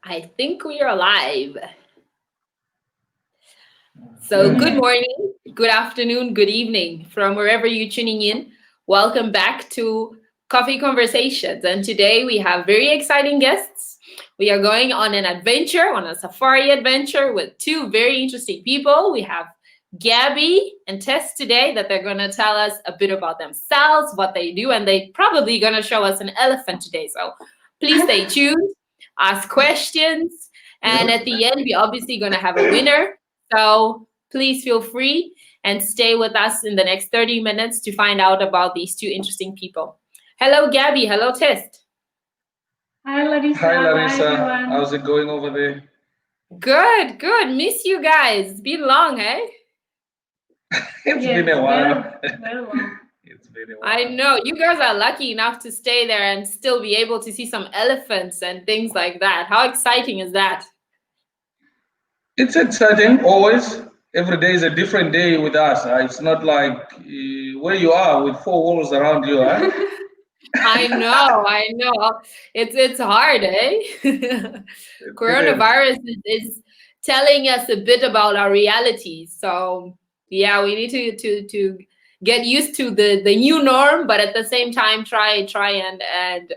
I think we are live. So good morning, good afternoon, good evening from wherever you're tuning in. Welcome back to Coffee Conversations. And today we have very exciting guests. We are going on an adventure, on a safari adventure with two very interesting people. We have Gabby and Tess today that they're going to tell us a bit about themselves, what they do, and they probably going to show us an elephant today. So please stay tuned, ask questions, and at the end, we're obviously going to have a winner. So please feel free and stay with us in the next 30 minutes to find out about these two interesting people. Hello, Gabby. Hello, Tess. Hi, Larissa. Hi, Larissa. Hi, How's it going over there? Good, good. Miss you guys. It's been long, hey? It's been a while. Very long. It's been a while. I know. You guys are lucky enough to stay there and still be able to see some elephants and things like that. How exciting is that? It's exciting, always. Every day is a different day with us. It's not like where you are with four walls around you. Huh? I know. It's hard, eh? Coronavirus is telling us a bit about our reality. So yeah, we need to get used to the new norm, but at the same time try and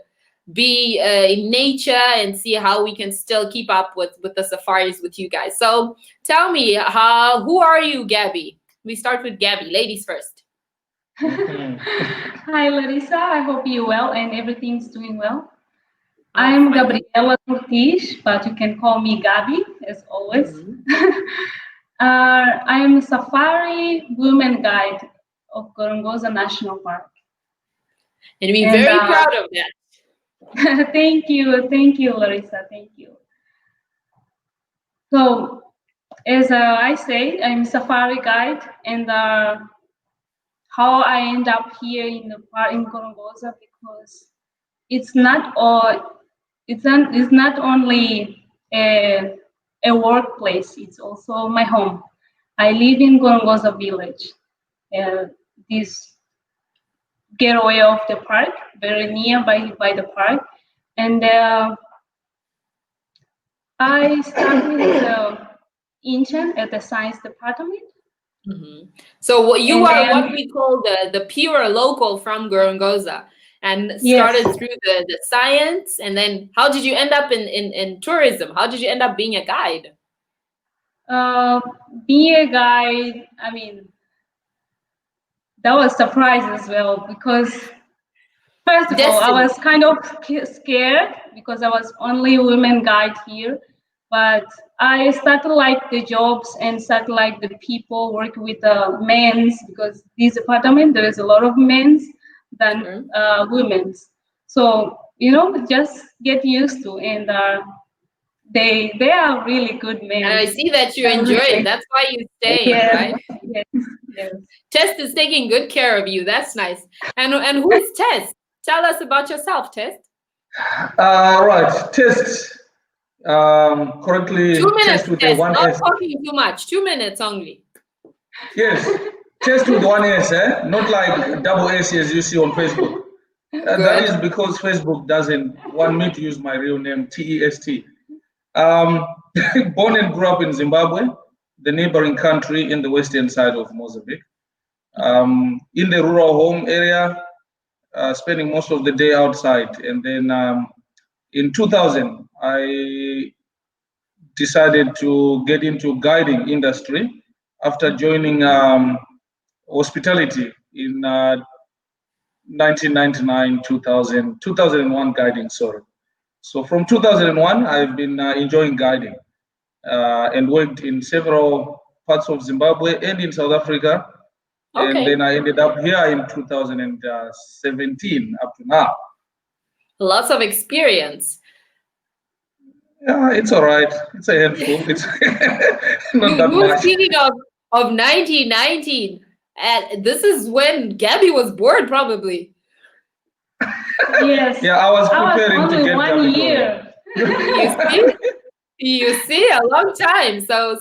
be in nature and see how we can still keep up with the safaris with you guys. So tell me, who are you, Gabby? We start with Gabby, ladies first. Hi, Larissa. I hope you're well and everything's doing well. I'm Gabriela Ortiz, but you can call me Gabi, as always. I am a safari women guide of Gorongosa National Park. And we're very proud of that. Thank you, Larissa. Thank you. So, as I say, I'm a safari guide, and how I end up here in the park in Gorongosa because it's not only a workplace, it's also my home. I live in Gorongosa village, this getaway of the park, very near by the park, and I started as an intern at the science department. So you are what we call the pure local from Gorongosa and started through the science. And then how did you end up in tourism? How did you end up being a guide? Being a guide, I mean, that was a surprise as well because first of all, I was kind of scared because I was only a women guide here. But I started like the jobs and started like the people work with men's because this apartment there is a lot of men's than women's. So just get used to and they are really good men. And I see that you enjoy it. That's why you're staying, right? Yes. Tess is taking good care of you. That's nice. And who is Tess? Tell us about yourself, Tess. Right, Test. Currently 2 minutes, test with Tess. one Not S. talking too much. 2 minutes only. Yes, test with one S, not like double S as you see on Facebook. That is because Facebook doesn't want me to use my real name, Test. Born and grew up in Zimbabwe, the neighboring country in the western side of Mozambique. In the rural home area, spending most of the day outside. And then in 2000, I decided to get into guiding industry after joining hospitality in 1999, 2000, 2001 guiding, sorry. So from 2001, I've been enjoying guiding and worked in several parts of Zimbabwe and in South Africa. And then I ended up here in 2017 up to now. Lots of experience. Yeah, it's all right. It's a handful. It's not that much. Speaking of 1919, this is when Gabby was born, probably. Yes. Yeah, I was preparing to get 1 year. You see, a long time. So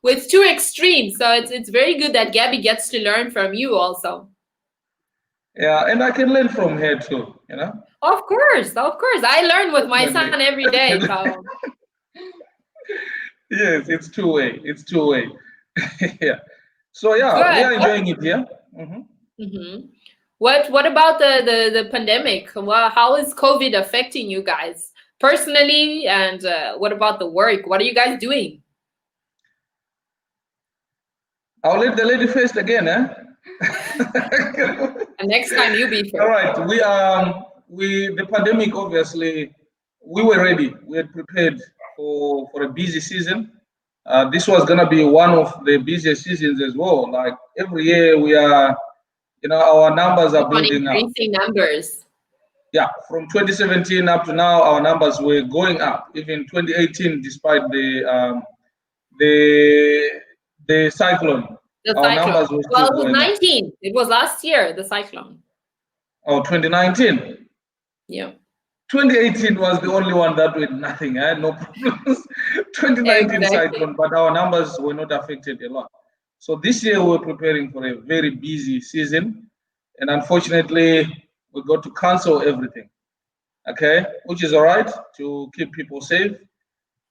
with two extremes. So it's very good that Gabby gets to learn from you also. Yeah, and I can learn from her too, Of course, of course. I learn with my son Definitely. every day. So Yes, it's two-way. It's two-way. Yeah. So yeah, we good. are enjoying it here. Hmm. Mhm. What about the pandemic? Well, how is COVID affecting you guys personally? And what about the work? What are you guys doing? I'll let the lady first again, eh? And next time you be All first. right. We the pandemic obviously we were ready. We had prepared for a busy season. This was gonna be one of the busiest seasons as well. Like every year we are, our numbers are Keep on building up. increasing numbers. Yeah, from 2017 up to now, our numbers were going up. Even 2018, despite the the cyclone, The our numbers cyclone. were Well, still it was going up. 19. It was last year, the cyclone. Oh, 2019. Yeah, 2018 was the only one that with nothing, no problems. 2019 exactly. cyclone, but our numbers were not affected a lot. So this year we're preparing for a very busy season, and unfortunately we got to cancel everything. Okay, which is all right to keep people safe,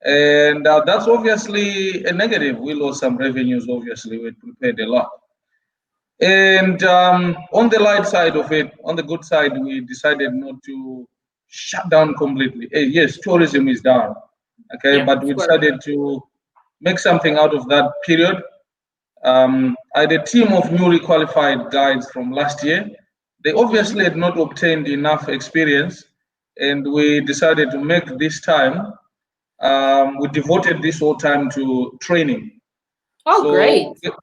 and that's obviously a negative. We lost some revenues. Obviously, we prepared a lot. And on the light side of it, on the good side, we decided not to shut down completely. Yes, tourism is down, okay, Yeah, but of we course. decided to make something out of that period. I had a team of newly qualified guides from last year. They Hmm. obviously had not obtained enough experience, and we decided to make this time. We devoted this whole time to training. Oh, great. So,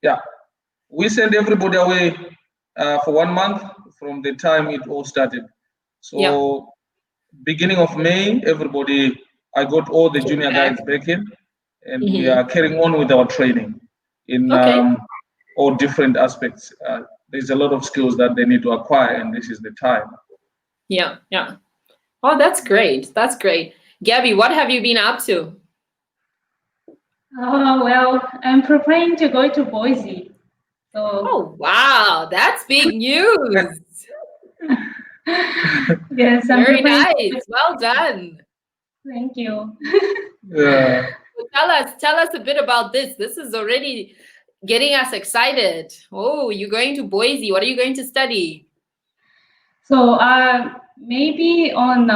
yeah, we sent everybody away for 1 month from the time it all started. Yeah, So beginning of May, everybody, I got all the came junior back. guides back in, and we Hmm. are carrying on with our training in Okay. all different aspects. There's a lot of skills that they need to acquire, and this is the time. Yeah, yeah. Oh, that's great. That's great. Gabby, what have you been up to? Oh, well, I'm preparing to go to Boise. So, Oh, wow. That's big news. yes, I'm Very preparing. nice. Well done. Thank you. Yeah. So tell us a bit about this. This is already getting us excited. Oh, you're going to Boise. What are you going to study? So, maybe on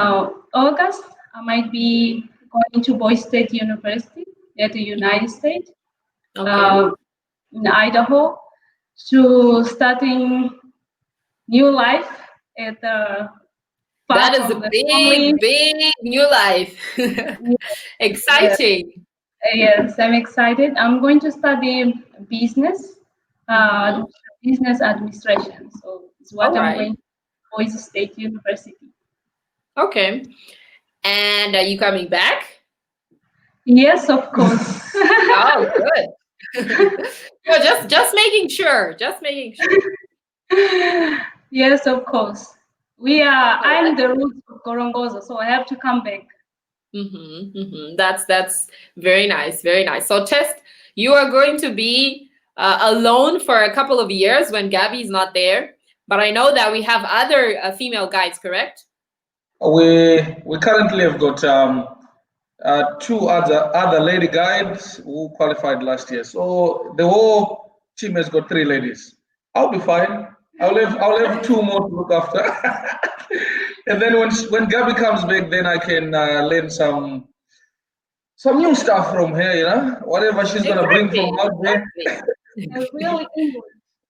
August, I might be going to Boise State University at the United States, Okay. uh, in Idaho, to starting new life at far That is a from the family. big, big new life. Yes, Exciting. yes, I'm excited. I'm going to study business, uh, Hmm. business administration. So it's All what I'm right. going to Boise State University. Okay. And are you coming back? Yes, of course. Oh, good. No, just making sure. Just making sure. Yes, of course. We are. Oh, I'm that's the roots of Gorongosa, so I have to come back. That's very nice. Very nice. So, Test, you are going to be alone for a couple of years when Gabby's not there. But I know that we have other female guides, correct? We currently have got two other lady guides who qualified last year. So the whole team has got three ladies. I'll be fine. I'll have two more to look after. And then when Gabby comes back, then I can learn some new stuff from her. Whatever she's gonna bring from Exactly. out there. Exactly. And really English.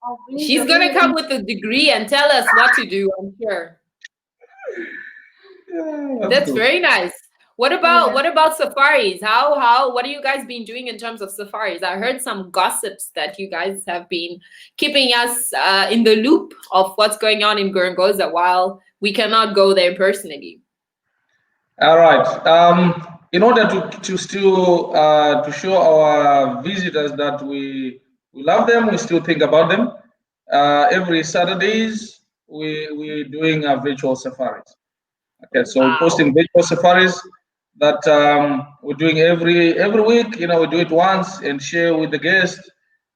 I'll bring She's the gonna really come English. with a degree and tell us what to do, I'm sure. Yeah, that's That's good. very nice. Yeah. What about safaris? How what have you guys been doing in terms of safaris? I heard some gossips that you guys have been keeping us in the loop of what's going on in Gorongosa while we cannot go there personally. All right. In order to still to show our visitors that we love them, we still think about them. Every Saturdays we're doing virtual safaris. Okay, so we're Wow. posting virtual safaris that we're doing every week. We do it once and share with the guests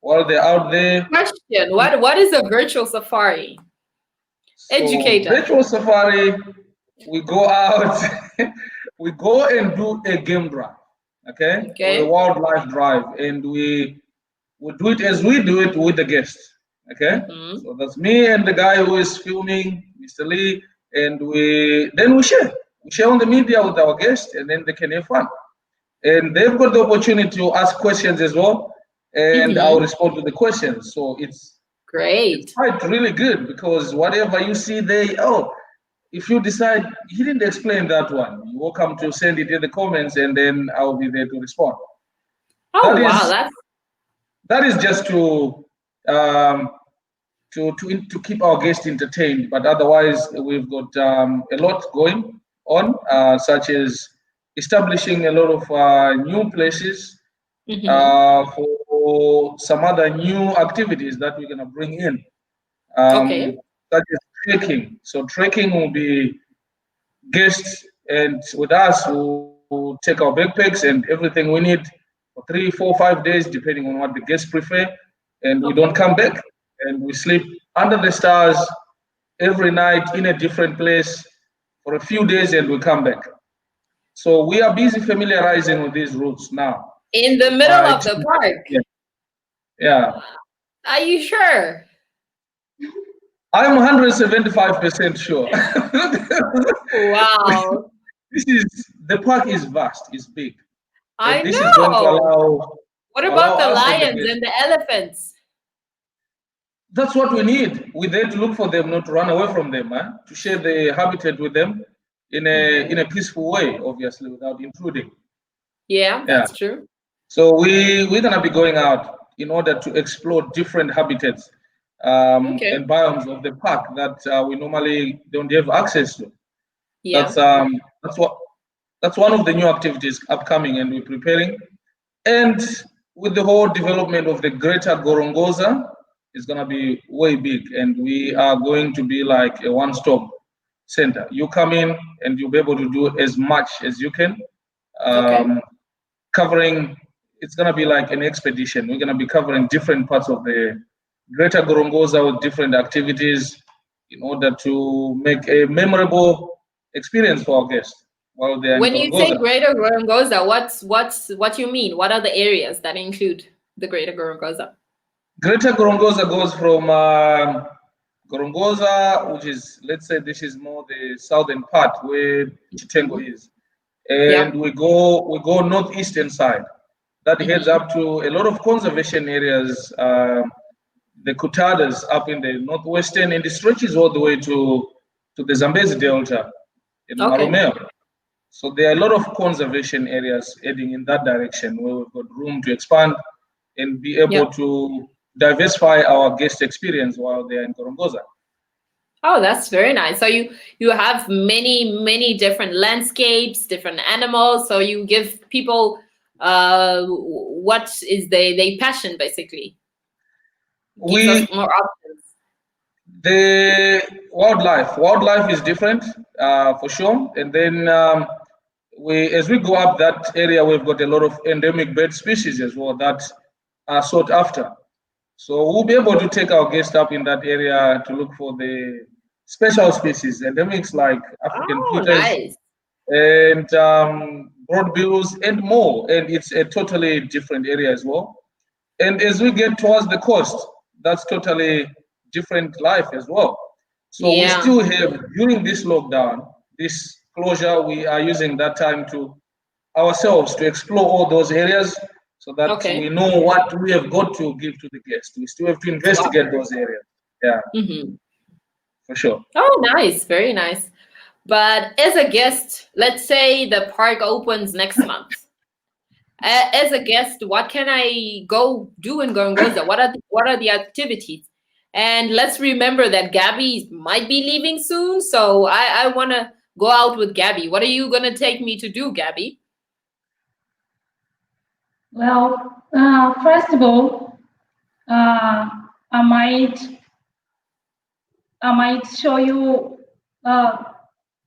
while they're out there. Question: what is a virtual safari? So Educate us. virtual safari, we go out, we go and do a game drive, okay, or a Okay. wildlife drive, and we do it as we do it with the guests, okay. Mm-hmm. So that's me and the guy who is filming, Mr. Lee, and we share. We share on the media with our guests, and then they can have fun. And they've got the opportunity to ask questions as well, and I'll Mm-hmm. respond to the questions. So it's Great. quite really good because whatever you see there, oh, if you decide he didn't explain that one, you're welcome to send it in the comments, and then I'll be there to respond. Oh That wow, is that's that is just um, to keep our guests entertained. But otherwise, we've got a lot going on, such as establishing a lot of new places mm-hmm. for some other new activities that we're gonna bring in, Okay. um, such as trekking. So trekking will be guests, and with us we'll take our backpacks and everything we need for 3 4 5 days depending on what the guests prefer, and we don't Okay. come back, and we sleep under the stars every night in a different place for a few days, and we come back. So we are busy familiarizing with these routes now In the with middle my of the team. park. Yeah, yeah. Are you sure? I'm 175% sure. Wow. This is the park is vast, it's big, and I this is going to know. What allow about the us and the lions guests. and the elephants? That's what we need. We're there to look for them, not to run away from them, huh? To share the habitat with them in Mm-hmm. a peaceful way, obviously, without intruding. Yeah, Yeah. that's true. So we're gonna be going out in order to explore different habitats Okay. and biomes of the park that we normally don't have access to. Yeah. That's um that's what that's one of the new activities upcoming, and we're preparing. And with the whole development of the greater Gorongosa, it's going to be way big. And we are going to be like a one stop center. You come in and you'll be able to do as much as you can, Okay. um, covering, it's going to be like an expedition. We're going to be covering different parts of the greater Gorongosa with different activities in order to make a memorable experience for our guests while they're in When you say Gorongosa. Greater Gorongosa, what you mean? What are the areas that include the Greater Gorongosa? Greater Gorongosa goes from Gorongosa, which is, let's say, this is more the southern part where Chitengo Mhm. is, and Yeah. we go northeastern side. That heads Hmm. up to a lot of conservation areas, the Kutadas up in the northwestern, and it stretches all the way to the Zambezi Delta in Okay. Maromeo. So there are a lot of conservation areas heading in that direction where we've got room to expand and be able Yeah. to diversify our guest experience while they're in Gorongosa. Oh, that's very nice. So you have many different landscapes, different animals. So you give people what is they passion basically. Gives us We more options. the wildlife is different for sure, and then we as we go up that area, we've got a lot of endemic bird species as well that are sought after. So we'll be able to take our guests up in that area to look for the special species, endemics like African Oh, tweeters nice. and broadbills and more. And it's a totally different area as well. And as we get towards the coast, that's totally different life as well. So we Yeah. still have, during this lockdown, this closure, we are using that time to ourselves to explore all those areas so that we Okay. know what we have got to give to the guests. We still have to To investigate offer. those areas. Yeah, Hmm. for sure. Oh, nice. Very nice. But as a guest, let's say the park opens next month. As a guest, what can I go do in Gorongosa? What are the activities? And let's remember that Gabby might be leaving soon, so I want to go out with Gabby. What are you gonna take me to do, Gabby? Well, first of all, uh, I might I might show you uh,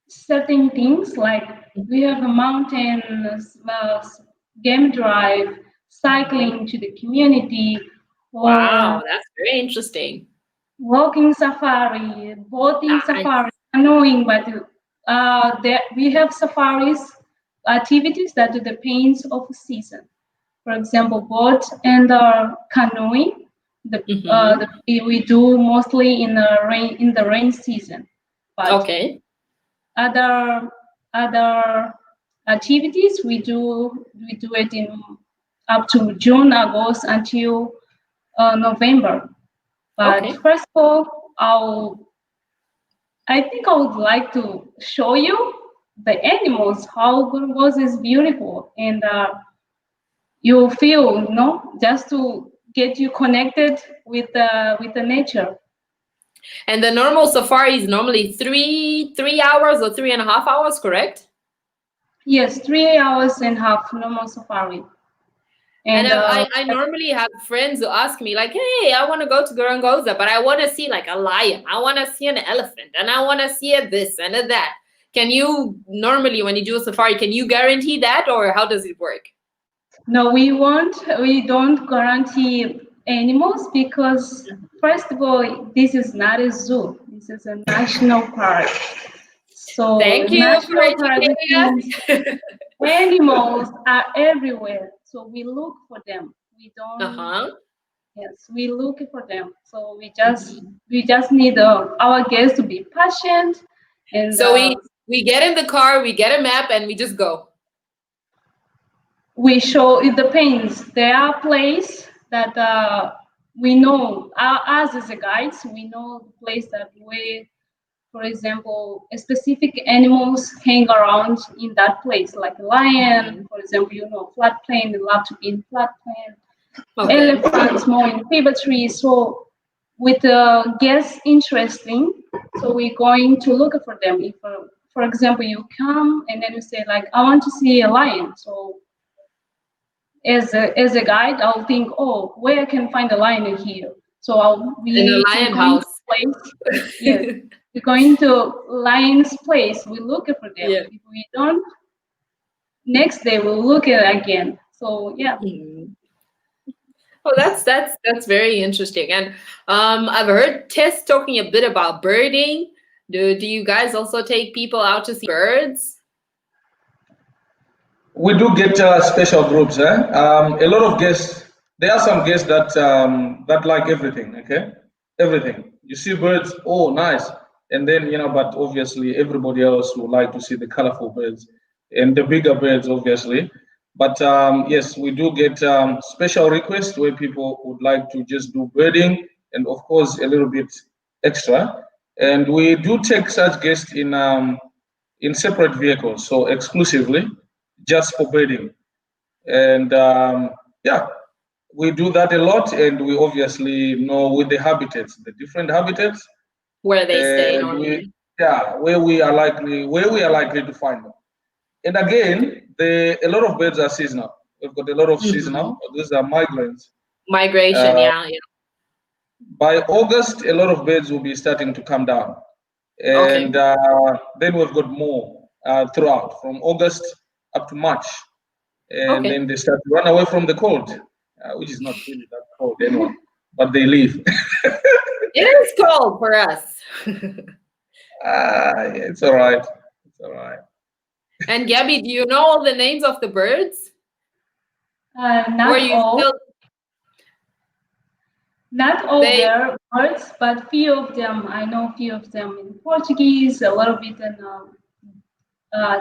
certain things like we have a mountain game drive, Mhm. cycling to the community, Wow, or that's very interesting. walking safari, boating Nice. safari, canoeing, but we have safaris activities that depends of season. For example, boat and canoeing, Mm-hmm. we do mostly in the rain season. But Okay. other other activities we do it in up to June, August until November. But Okay. first of all, I think I would like to show you the animals, how Gorongosa is beautiful, and you feel, just to get you connected with the nature. And the normal safari is normally three hours or 3.5 hours, correct? Yes, 3 hours and a half normal safari, And and I normally have friends who ask me like, "Hey, I want to go to Gorongosa, but I want to see like a lion. I want to see an elephant, and I want to see a this and a that." Can you normally, when you do a safari, can you guarantee that, or how does it work? no, we don't guarantee animals because first of all, this is not a zoo. This is a national park. So Thank you for national park, which educating means us. animals are everywhere. So we look for them. We don't. Uh-huh. Yes, we look for them. So we just Mhm. we just need our guests to be patient, and So we get in the car, we get a map, and we just go. we show. It depends. There are places that we know. Us as a guides, we know the place that we, for example, specific animals hang around in that place, like a lion, Mhm. for example, floodplain, they love to be in floodplain, Okay. elephants more in fever trees. So with the guests interesting, so we're going to look for them. If, for example, you come and then you say like, I want to see a lion. So as a guide, I'll think, oh, where I can find a lion in here. So In a we lion going to house. place, yes, we going to lion's place. We look for them. Yeah. If we don't, next day we'll look at it again. So yeah. Mhm. Oh, that's very interesting. And I've heard Tess talking a bit about birding. Do you guys also take people out to see birds? We do get special groups. A lot of guests. There are some guests that like everything. Okay, everything. You see birds. Oh, nice. And then but obviously everybody else would like to see the colorful birds and the bigger birds, obviously. But yes, we do get special requests where people would like to just do birding and of course a little bit extra. And we do take such guests in separate vehicles, so exclusively just for breeding. And yeah, we do that a lot, and we obviously know with the habitats, the different habitats, Where they stay and normally? where we are likely to find them. And again, a lot of birds are seasonal. We've got a lot of Hmm. seasonal. These are migrants. Migration, Uh, yeah, yeah. by August, a lot of birds will be starting to come down, and Okay, then we've got more throughout from August up to March, and okay. then they start to run away from the cold, which is not really that cold anyway, but they leave. It is cold for us. It's all right. It's all right. And Gabby, do you know all the names of the birds? Or Not you all, still not all they their words, but few of them. I know few of them in Portuguese, a little bit in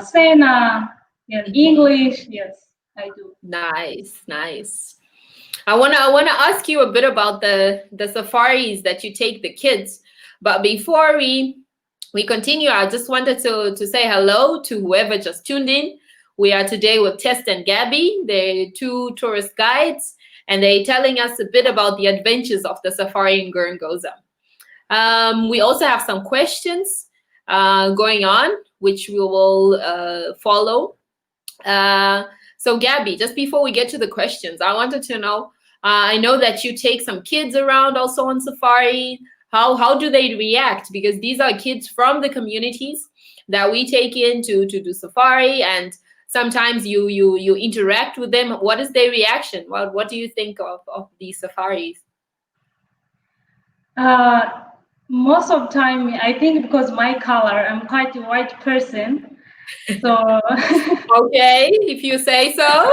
Sena, in Mhm. English. Yes, I do. Nice, nice. I wanna ask you a bit about the safaris that you take the kids. But before we continue, I just wanted to say hello to whoever just tuned in. We are today with Test and Gaby. They're two tourist guides, and they're telling us a bit about the adventures of the safari in Gorongosa. We also have some questions going on, which we will follow. Uh, so, Gabby, just before we get to the questions, I wanted to know. I know that you take some kids around also on safari. How do they react? Because these are kids from the communities that we take in to do safari, and sometimes you interact with them. What is their reaction? What do you think of these safaris? Most of time, I think because my color, I'm quite a white person. So, Okay, if you say so.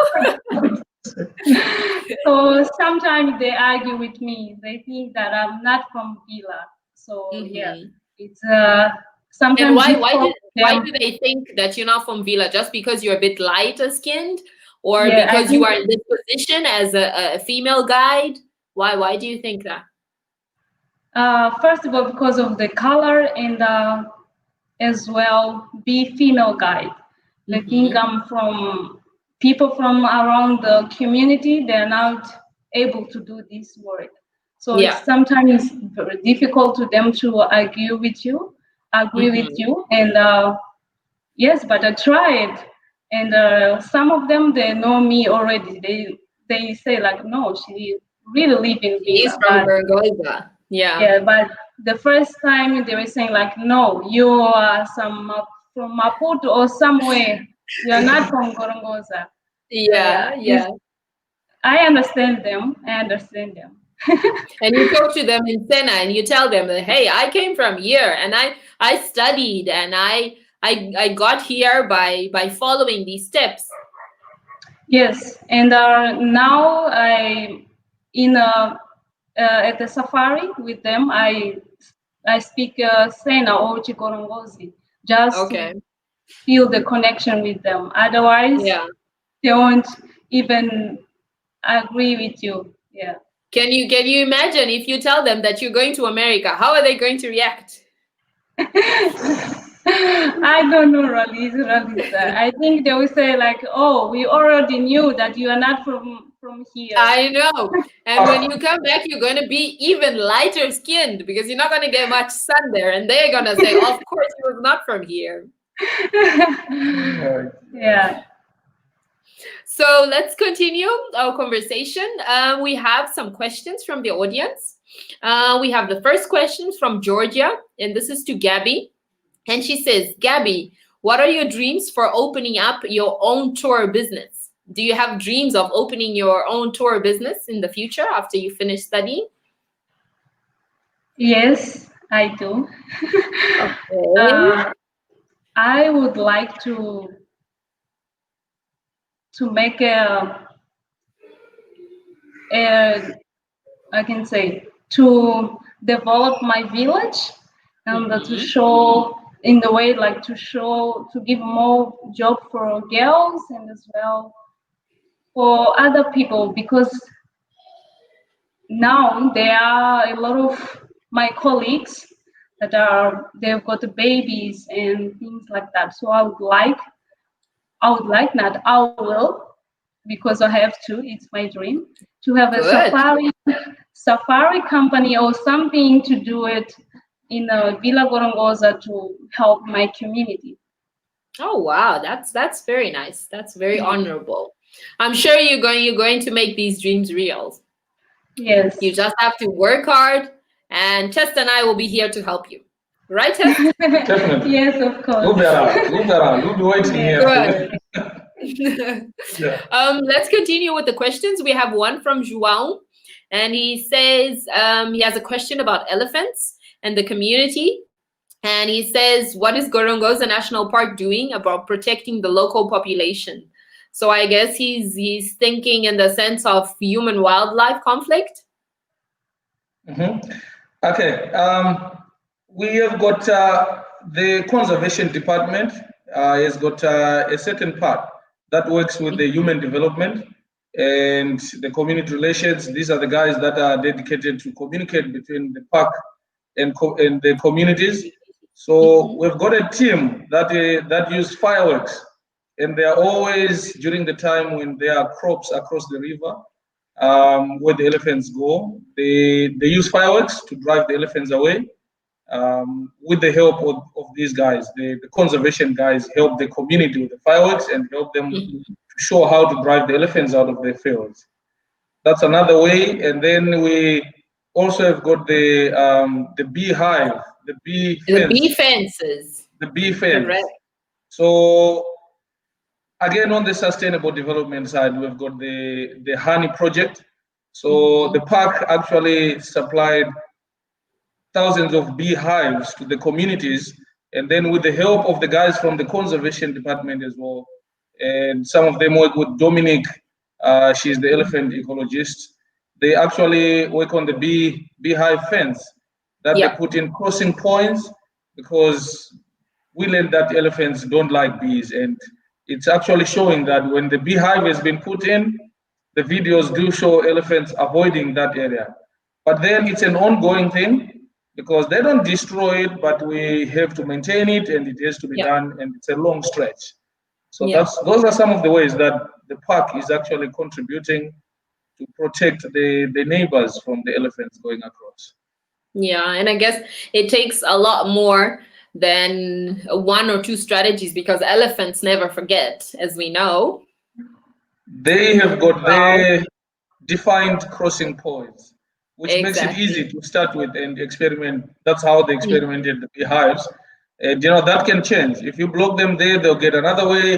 so sometimes they argue with me. They think that I'm not from Villa. So yeah, Hmm. it's And sometimes difficult for why them. do they think that you're not from Villa? Just because you're a bit lighter skinned, or Yeah, I because you think are in this position as a female guide? Why do you think that? first of all because of the color and as well be female guide. They think Hmm. I'm from people from around the community. They're not able to do this work. So Yeah. it's sometimes very difficult to them to agree with Hmm. you. And yes, but I tried. And some of them, they know me already. They say like, no, she really live in She is Villa. from But Gorongosa. Yeah. yeah, but the first time they were saying like, no, you are from Maputo or somewhere. You are not from Gorongosa. So Yeah, yeah, yeah. I understand them. I understand them. And you talk to them in Sena and you tell them that, hey, I came from here and I studied and I got here by following these steps. Yes, and now I in at the safari with them. I speak Sena or Chigorongozi just to Okay. feel the connection with them. Otherwise, Yeah. they won't even agree with you. Yeah. Can you imagine if you tell them that you're going to America? How are they going to react? I don't know, Ralisa. I think they will say like, "Oh, we already knew that you are not from here." I know. And when you come back, you're going to be even lighter skinned because you're not going to get much sun there. And they're going to say, of course, he was not from here. Yeah. So let's continue our conversation. We have some questions from the audience. We have the first question from Georgia, and this is to Gabby. And she says, Gabby, what are your dreams for opening up your own tour business? Do you have dreams of opening your own tour business in the future after you finish studying? Yes, I do. Okay. uh, I would like to make a I can say to develop my village and to Mm-hmm. show in the way like to show to give more job for girls and as well for other people because now there are a lot of my colleagues that are they've got babies and things like that. So I would like not I will because I have to. It's my dream to have a Good. safari company or something to do it in Villa Gorongosa to help my community. Oh wow, that's very nice. That's very Yeah. honorable. I'm sure you're going to make these dreams real. You Yes. just have to work hard, and Test and I will be here to help you. Right, Test? Definitely. Yes, of You course. better. You better. You'll be waiting Yes. here for Good. you. Yeah. Let's continue with the questions. We have one from João, and he says he has a question about elephants and the community. And he says, what is Gorongosa National Park doing about protecting the local population? So I guess he's thinking in the sense of human wildlife conflict. Mhm. Okay. We have got the conservation department has got a certain part that works with the human development and the community relations. These are the guys that are dedicated to communicate between the park and the communities. So Mhm. we've got a team that use fireworks, and they are always during the time when there are crops across the river where the elephants go. They use fireworks to drive the elephants away. With the help of these guys, the conservation guys help the community with the fireworks and help them Mhm. to show how to drive the elephants out of their fields. That's another way. And then we also have got the beehive, the bee The fence, bee fences. the bee Correct. fence. So again, on the sustainable development side, we've got the honey project. So the Mhm. park actually supplied thousands of beehives to the communities, and then with the help of the guys from the conservation department as well, and some of them work with Dominic. She's the elephant ecologist. They actually work on the beehive fence that they Yeah. put in crossing points, because we learned that elephants don't like bees, and it's actually showing that when the beehive has been put in, the videos do show elephants avoiding that area. But then it's an ongoing thing, because they don't destroy it, but we have to maintain it, and it has to be Yeah. done, and it's a long stretch. So Yeah. those are some of the ways that the park is actually contributing to protect the neighbors from the elephants going across. Yeah, and I guess it takes a lot more than one or two strategies because elephants never forget, as we know. They have got Wow. their defined crossing points, which makes it easy Exactly. to start with and experiment. That's how they Yeah. experimented the beehives. And that can change. If you block them there, they'll get another way.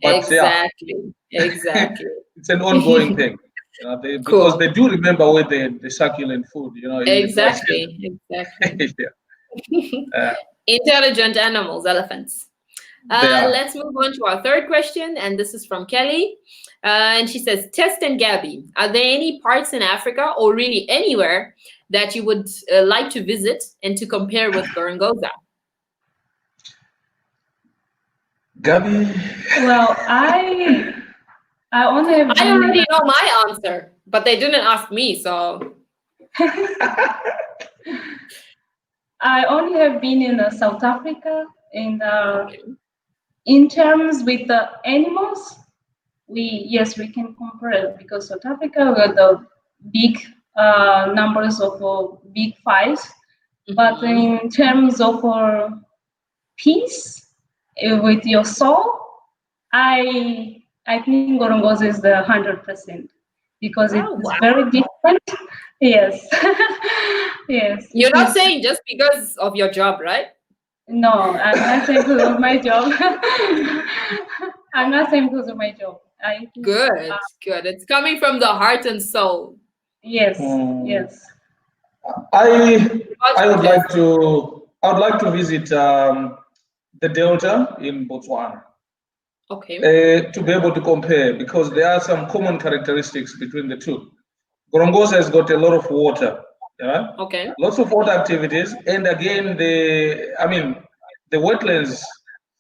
But yeah, Exactly. Exactly. it's an ongoing thing. Because Cool. they do remember where the succulent food, in the dry season. Exactly. Exactly. Yeah, uh, Intelligent animals, elephants. they are. Let's move on to our third question, and this is from Kelly. And she says, Test and Gaby, are there any parts in Africa or really anywhere that you would like to visit and to compare with Gorongosa? Gabi, Well, I only have I been in already know my answer, but they didn't ask me, so. I only have been in South Africa, and Okay. in terms with the animals, we can compare, because South Africa got the big numbers of big fives, but Mhm. in terms of peace with your soul, I think Gorongosa is the 100%, because it Oh, is wow. very different. Yes, yes, You're it not is. saying just because of your job, right? No, I'm not saying because of my job. I'm not saying because of my job. I think, Good, good. It's coming from the heart and soul. yes, hmm, yes. I Not I would just. like to visit the Delta in Botswana, Okay. to be able to compare, because there are some common characteristics between the two. Gorongosa has got a lot of water, yeah, Okay. lots of water activities, and again, the wetlands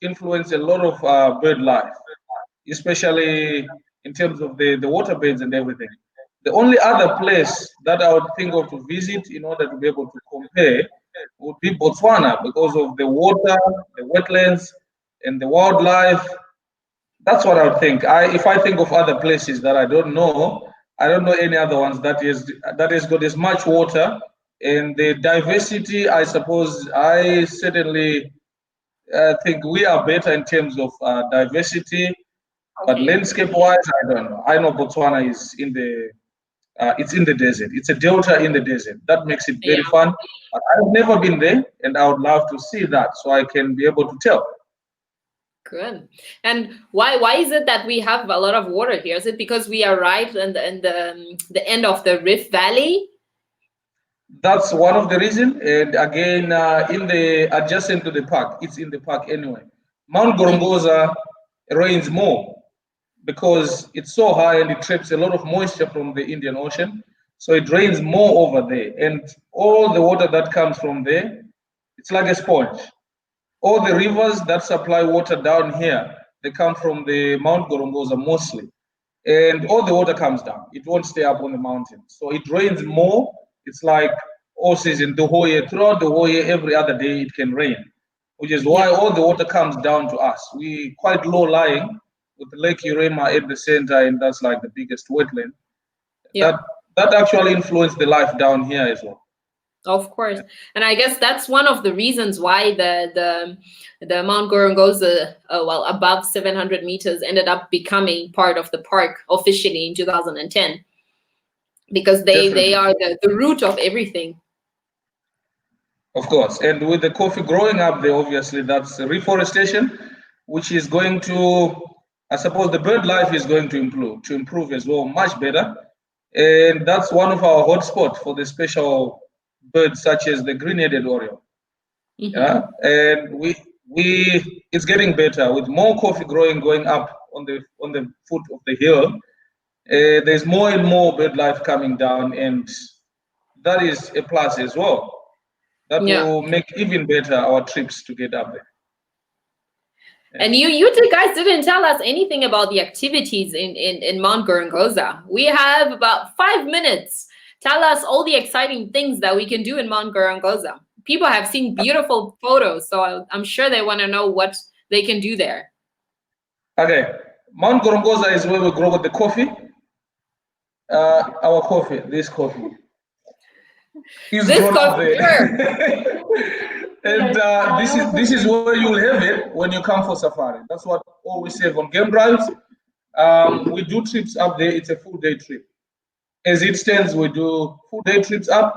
influence a lot of bird life, especially in terms of the waterbeds and everything. The only other place that I would think of to visit in order to be able to compare would be Botswana, because of the water, the wetlands, and the wildlife. That's what I would think. If I think of other places that I don't know any other ones that has got as much water, and the diversity. I suppose I certainly think we are better in terms of diversity, but Okay. landscape-wise, I don't know. I know Botswana is it's in the desert. It's a delta in the desert. That makes it Yeah. very fun. But I've never been there, and I would love to see that so I can be able to tell. Good. And why is it that we have a lot of water here? Is it because we are right in the end of the Rift Valley? That's one of the reason. And again, in the adjacent to the park, it's in the park anyway. Mount Mhm. Gorongosa rains more because it's so high and it traps a lot of moisture from the Indian Ocean. So it rains more over there. And all the water that comes from there, it's like a sponge. All the rivers that supply water down here, they come from the Mount Gorongosa mostly. And all the water comes down. It won't stay up on the mountain. So it rains more. It's like all season, the whole year, throughout the whole year, every other day it can rain, which is why Yeah. all the water comes down to us. We quite low lying with Lake Urema at the center, and that's like the biggest wetland. Yeah. That that actually influenced the life down here as well. Of course, and I guess that's one of the reasons why the Mount Gorongosa, well, above 700 meters, ended up becoming part of the park officially in 2010, because they Definitely. are the root of everything. Of course. And with the coffee growing up there, obviously, that's reforestation, which is going to, I suppose, the bird life is going to improve as well, much better. And that's one of our hotspots for the special birds such as the green-headed oriole. Yeah, and it's getting better with more coffee going up on the foot of the hill. There's more and more bird life coming down, and that is a plus as well. That Yeah. will make even better our trips to get up there. And you two guys didn't tell us anything about the activities in Mount Gorongosa. We have about 5 minutes. Tell us all the exciting things that we can do in Mount Gorongosa. People have seen beautiful photos, so I'm sure they want to know what they can do there. Okay, Mount Gorongosa is where we grow the coffee. Our coffee, this coffee, is This grown up coffee, there. And this is where you'll have it when you come for safari. That's what always say on game drives. We do trips up there. It's a full day trip. As it stands, we do full day trips up,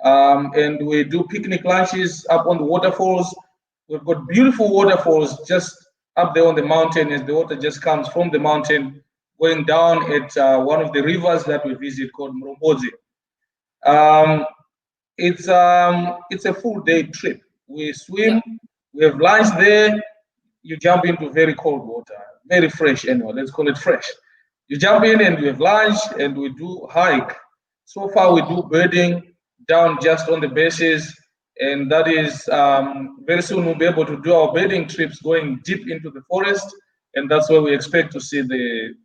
and we do picnic lunches up on the waterfalls. We've got beautiful waterfalls just up there on the mountain as the water just comes from the mountain going down at one of the rivers that we visit called Mrombozi. It's a full day trip. We swim, we have lunch there. You jump into very cold water, very fresh anyway. Let's call it fresh. You jump in and we have lunch and we do hike. So far we do birding down just on the bases, and that is very soon we'll be able to do our birding trips going deep into the forest, and that's where we expect to see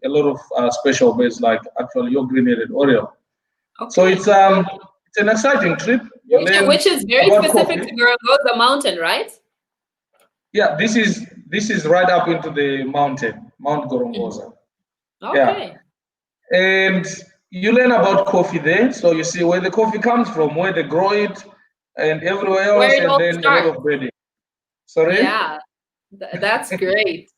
a lot of special birds like actually your green-headed oriole. Okay. So it's an exciting trip. Which is very specific to Gorongosa Mountain, right? Yeah, this is right up into the mountain, Mount Gorongosa. Okay. Yeah. And you learn about coffee there, so you see where the coffee comes from, where they grow it, and everywhere else, Where it and all then starts. a lot of breeding. Sorry? Yeah, that's great.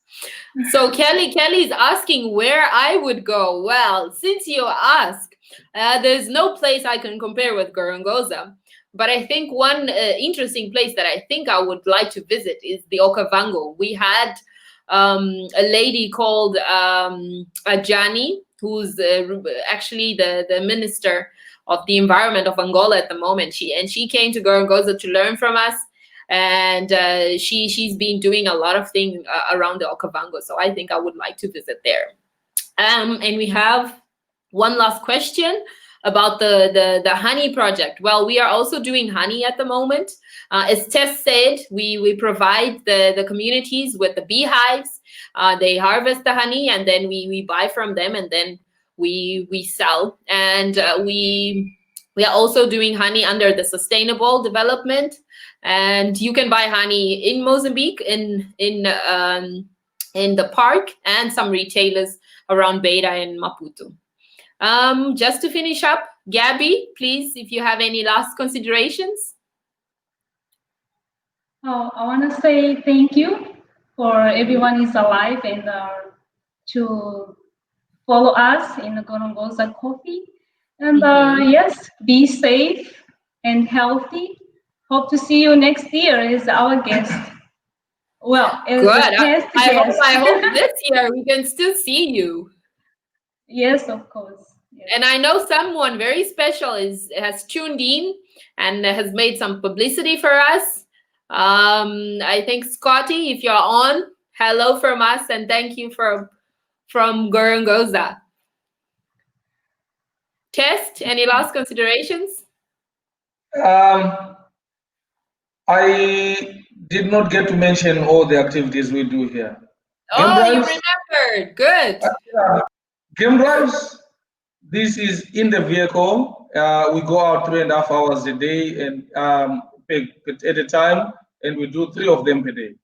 So Kelly's asking where I would go. Well, since you ask, there's no place I can compare with Gorongosa. But I think one interesting place that I think I would like to visit is the Okavango. We had a lady called Ajani, who's actually the minister of the environment of Angola at the moment. She came to Gorongosa to learn from us, and she's been doing a lot of things around the Okavango. So I think I would like to visit there. And we have one last question about the honey project. Well, we are also doing honey at the moment. As Tess said, we provide the communities with the beehives. They harvest the honey and then we buy from them, and then we sell. And we are also doing honey under the sustainable development. And you can buy honey in Mozambique, in the park, and some retailers around Beira and Maputo. Just to finish up, Gabby, please, if you have any last considerations. Oh, I want to say thank you for everyone is alive and to follow us in the Gorongosa Coffee. And yes, be safe and healthy. Hope to see you next year as our guest. Well, as good. a guest. I hope this year we can still see you. Yes, of course. Yes. And I know someone very special has tuned in and has made some publicity for us. I think Scotty, if you're on, hello from us and thank you from Gorongosa. Test, any last considerations? I did not get to mention all the activities we do here. You remembered. Good. Game drives. This is in the vehicle. We go out 3.5 hours a day and at a time, and we do 3 of them per day.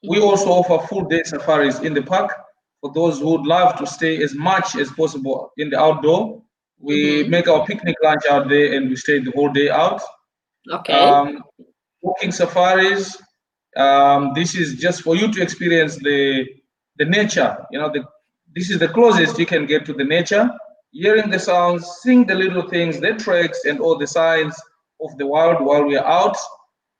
We also offer full day safaris in the park for those who would love to stay as much as possible in the outdoor. We make our picnic lunch out there and we stay the whole day out. Okay. Walking safaris. This is just for you to experience the nature. This is the closest you can get to the nature. Hearing the sounds, seeing the little things, the tracks, and all the signs of the wild while we are out.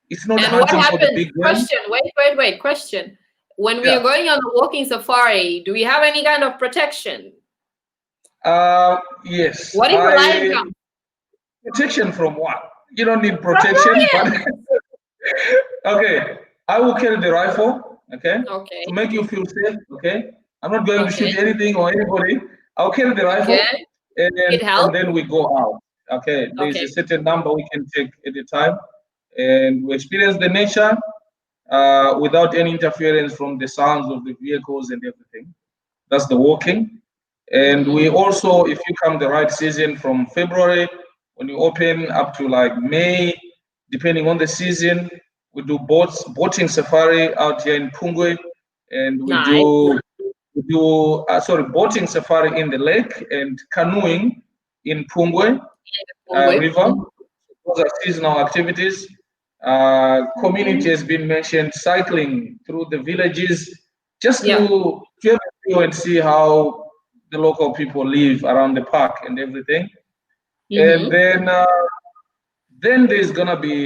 It's not hunting for the big game. Question. Wait. Question. When we are going on a walking safari, do we have any kind of protection? Yes. What if a lion comes? Protection from what? You don't need protection, but okay. I will carry the rifle, okay, Okay. to make you feel safe, okay. I'm not going to shoot Okay. anything or anybody. I'll carry the rifle, Okay. and It helps. then we go out. Okay, there's a Okay. certain number we can take at a time, and we experience the nature without any interference from the sounds of the vehicles and everything. That's the walking. And we also, if you come the right season from February, when you open up to like May, depending on the season, we do boating safari out here in Pungwe, and Nice. boating safari in the lake and canoeing in Pungwe River. Mhm. Those are seasonal activities. Community has been mentioned, cycling through the villages, just Yeah. to have a view and see how the local people live around the park and everything. And Mm-hmm. then there's gonna be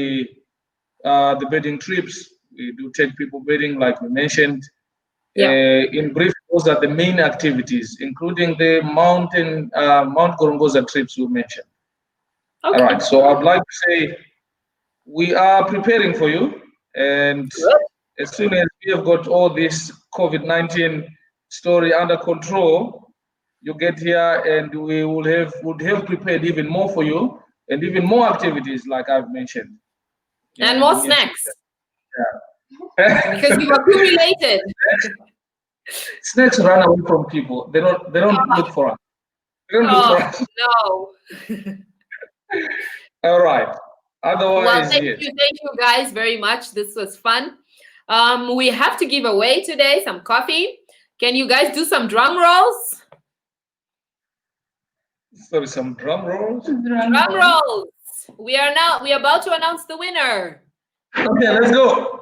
the bedding trips. We do take people bedding, like we mentioned. Yeah. In brief, those are the main activities, including the Mount Gorongosa trips we mentioned. All right, Okay. so I'd like to say we are preparing for you, and Good. as soon as we have got all this COVID-19 story under control, you get here, and we would have prepared even more for you, and even more activities like I've mentioned. And In the more near future. snacks Yeah. because you've accumulated. Snakes run away from people. They don't look for us. They don't look for Oh, us. no. All right. Well, Otherwise, yes. thank you guys very much. This was fun. We have to give away today some coffee. Can you guys do some drum rolls? So some drum rolls. Drum rolls. We are about to announce the winner. Okay, let's go.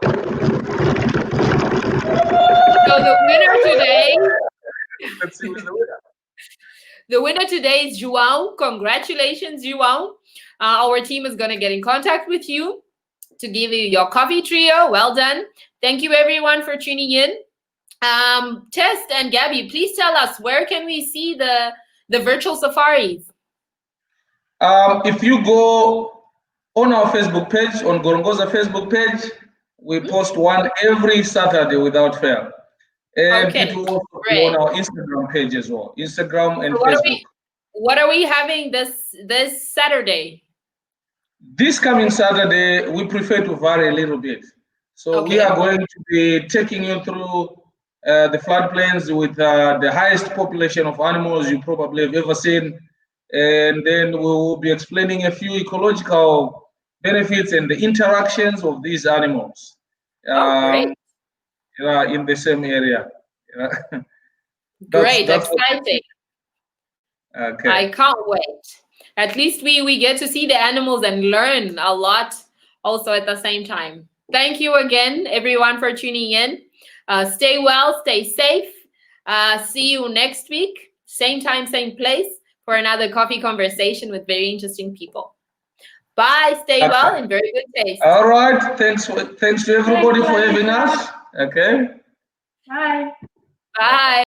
So the winner today, Let's see who's the winner. the winner today is João. Congratulations, João. Our team is gonna get in contact with you to give you your coffee trio. Well done. Thank you everyone for tuning in. Test and Gaby, please tell us, where can we see the virtual safaris? If you go on our Facebook page, on Gorongosa Facebook page, we post one every Saturday without fail. And Okay, it will also be great. on our Instagram page as well, Instagram and So Facebook. what are we having this Saturday? This coming Saturday, we prefer to vary a little bit. So we Okay. are going to be taking you through the floodplains with the highest population of animals you probably have ever seen. And then we will be explaining a few ecological benefits and the interactions of these animals Great. in the same area. Great, That's exciting. okay. I can't wait. At least we get to see the animals and learn a lot also at the same time. Thank you again, everyone, for tuning in. Stay well, stay safe. See you next week, same time, same place, for another coffee conversation with very interesting people. Bye, stay well, and very good taste. All right, thanks to everybody for having us. Okay. Bye. Bye.